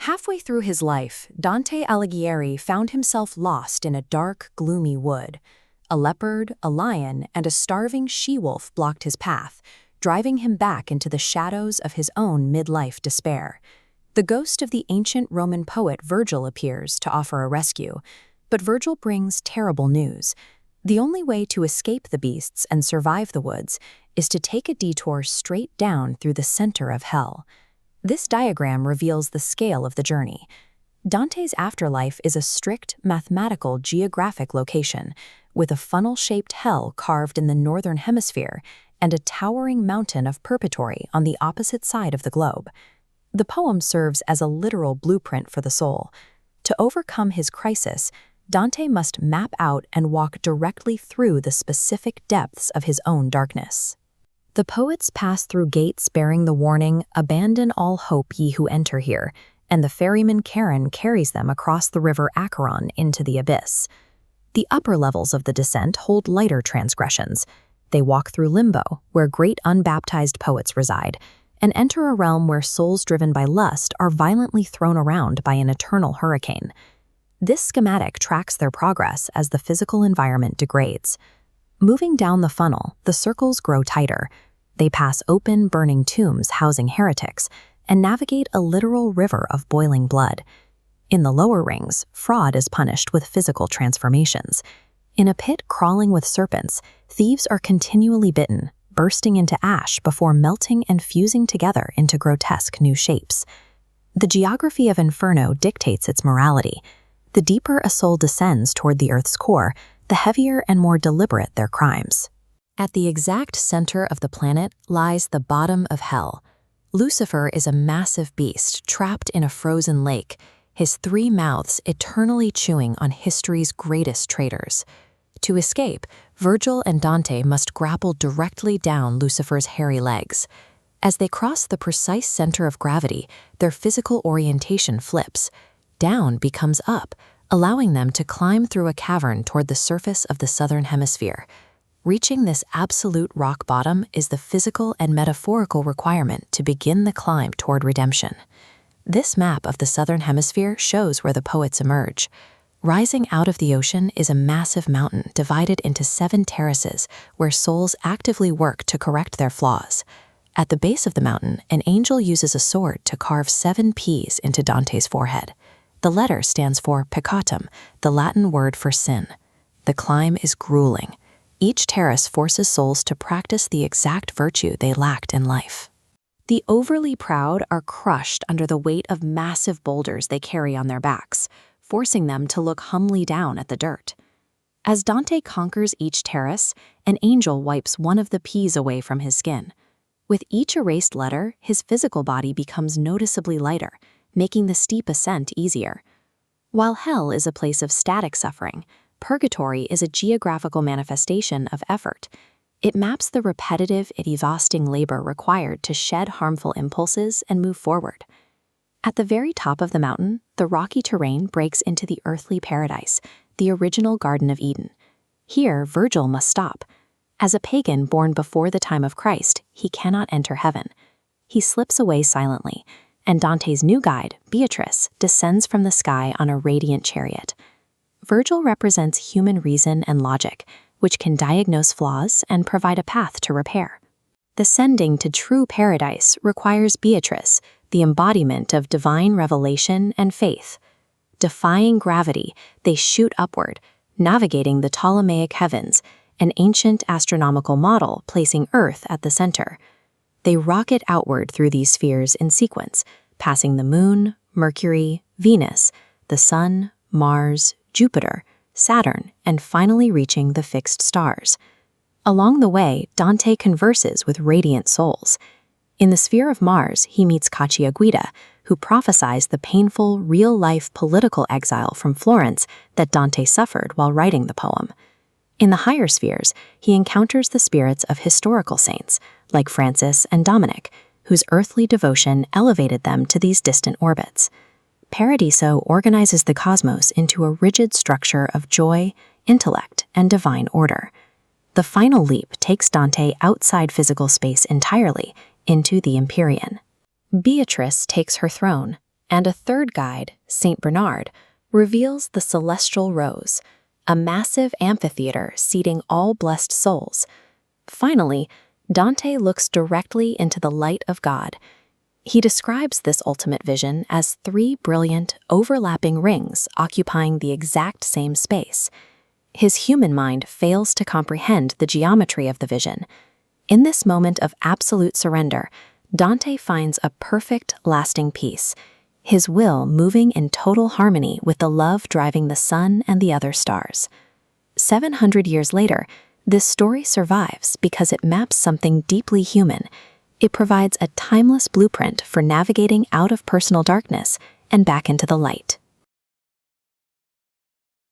Halfway through his life, Dante Alighieri found himself lost in a dark, gloomy wood. A leopard, a lion, and a starving she-wolf blocked his path, driving him back into the shadows of his own midlife despair. The ghost of the ancient Roman poet Virgil appears to offer a rescue, but Virgil brings terrible news. The only way to escape the beasts and survive the woods is to take a detour straight down through the center of hell. This diagram reveals the scale of the journey. Dante's afterlife is a strict mathematical geographic location, with a funnel-shaped hell carved in the northern hemisphere and a towering mountain of purgatory on the opposite side of the globe. The poem serves as a literal blueprint for the soul. To overcome his crisis, Dante must map out and walk directly through the specific depths of his own darkness. The poets pass through gates bearing the warning, "Abandon all hope, ye who enter here," and the ferryman Charon carries them across the river Acheron into the abyss. The upper levels of the descent hold lighter transgressions. They walk through limbo, where great unbaptized poets reside, and enter a realm where souls driven by lust are violently thrown around by an eternal hurricane. This schematic tracks their progress as the physical environment degrades. Moving down the funnel, the circles grow tighter. They pass open, burning tombs housing heretics and navigate a literal river of boiling blood. In the lower rings, fraud is punished with physical transformations. In a pit crawling with serpents, thieves are continually bitten, bursting into ash before melting and fusing together into grotesque new shapes. The geography of Inferno dictates its morality. The deeper a soul descends toward the Earth's core, the heavier and more deliberate their crimes. At the exact center of the planet lies the bottom of hell. Lucifer is a massive beast trapped in a frozen lake, his 3 mouths eternally chewing on history's greatest traitors. To escape, Virgil and Dante must grapple directly down Lucifer's hairy legs. As they cross the precise center of gravity, their physical orientation flips. Down becomes up, allowing them to climb through a cavern toward the surface of the southern hemisphere. Reaching this absolute rock bottom is the physical and metaphorical requirement to begin the climb toward redemption. This map of the southern hemisphere shows where the poets emerge. Rising out of the ocean is a massive mountain divided into 7 terraces where souls actively work to correct their flaws. At the base of the mountain, an angel uses a sword to carve 7 P's into Dante's forehead. The letter stands for peccatum, the Latin word for sin. The climb is grueling. Each terrace forces souls to practice the exact virtue they lacked in life. The overly proud are crushed under the weight of massive boulders they carry on their backs, forcing them to look humbly down at the dirt. As Dante conquers each terrace, an angel wipes one of the P's away from his skin. With each erased letter, his physical body becomes noticeably lighter, making the steep ascent easier. While hell is a place of static suffering, purgatory is a geographical manifestation of effort. It maps the repetitive and exhausting labor required to shed harmful impulses and move forward. At the very top of the mountain, the rocky terrain breaks into the earthly paradise, the original Garden of Eden. Here, Virgil must stop. As a pagan born before the time of Christ, he cannot enter heaven. He slips away silently, and Dante's new guide, Beatrice, descends from the sky on a radiant chariot. Virgil represents human reason and logic, which can diagnose flaws and provide a path to repair. Descending to true paradise requires Beatrice, the embodiment of divine revelation and faith. Defying gravity, they shoot upward, navigating the Ptolemaic heavens, an ancient astronomical model placing Earth at the center. They rocket outward through these spheres in sequence, passing the Moon, Mercury, Venus, the Sun, Mars, Jupiter, Saturn, and finally reaching the fixed stars. Along the way, Dante converses with radiant souls. In the sphere of Mars, he meets Cacciaguida, who prophesies the painful, real-life political exile from Florence that Dante suffered while writing the poem. In the higher spheres, he encounters the spirits of historical saints, like Francis and Dominic, whose earthly devotion elevated them to these distant orbits. Paradiso organizes the cosmos into a rigid structure of joy, intellect, and divine order. The final leap takes Dante outside physical space entirely, into the Empyrean. Beatrice takes her throne. And a third guide, Saint Bernard, reveals the celestial rose, a massive amphitheater seating all blessed souls. Finally, Dante looks directly into the light of God. He describes this ultimate vision as 3 brilliant, overlapping rings occupying the exact same space. His human mind fails to comprehend the geometry of the vision. In this moment of absolute surrender, Dante finds a perfect, lasting peace, his will moving in total harmony with the love driving the sun and the other stars. 700 years later, this story survives because it maps something deeply human. It provides a timeless blueprint for navigating out of personal darkness and back into the light.